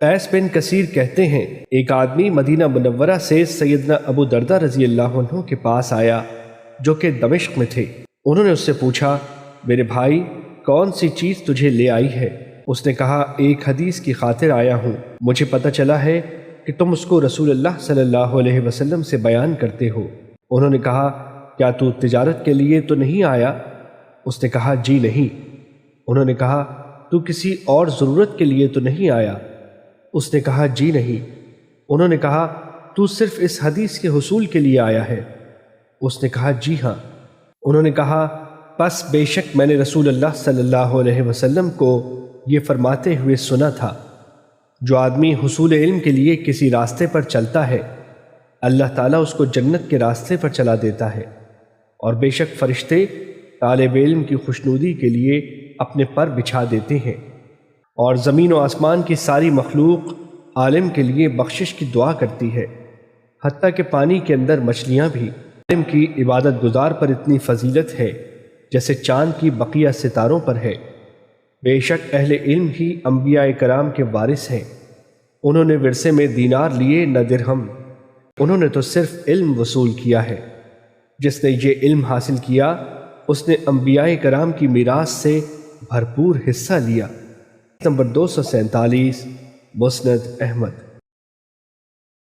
قیس بن کثیر کہتے ہیں ایک آدمی مدینہ منورہ سے سیدنا ابو دردہ رضی اللہ عنہ کے پاس آیا جو کہ دمشق میں تھے۔ انہوں نے اس سے پوچھا میرے بھائی کون سی چیز تجھے لے آئی ہے؟ اس نے کہا ایک حدیث کی خاطر آیا ہوں، مجھے پتہ چلا ہے کہ تم اس کو رسول اللہ صلی اللہ علیہ وسلم سے بیان کرتے ہو۔ انہوں نے کہا کیا تو تجارت کے لیے تو نہیں آیا؟ اس نے کہا جی نہیں۔ انہوں نے کہا تو کسی اور ضرورت کے لیے تو نہیں آیا؟ اس نے کہا جی نہیں۔ انہوں نے کہا تو صرف اس حدیث کے حصول کے لیے آیا ہے؟ اس نے کہا جی ہاں۔ انہوں نے کہا پس بے شک میں نے رسول اللہ صلی اللہ علیہ وسلم کو یہ فرماتے ہوئے سنا تھا، جو آدمی حصول علم کے لیے کسی راستے پر چلتا ہے اللہ تعالیٰ اس کو جنت کے راستے پر چلا دیتا ہے، اور بے شک فرشتے طالب علم کی خوشنودی کے لیے اپنے پر بچھا دیتے ہیں، اور زمین و آسمان کی ساری مخلوق عالم کے لیے بخشش کی دعا کرتی ہے، حتیٰ کہ پانی کے اندر مچھلیاں بھی۔ عالم کی عبادت گزار پر اتنی فضیلت ہے جیسے چاند کی بقیہ ستاروں پر ہے۔ بے شک اہل علم ہی انبیاء کرام کے وارث ہیں، انہوں نے ورثے میں دینار لیے نہ درہم، انہوں نے تو صرف علم وصول کیا ہے۔ جس نے یہ علم حاصل کیا اس نے انبیاء کرام کی میراث سے بھرپور حصہ لیا۔ نمبر 247 مسند احمد۔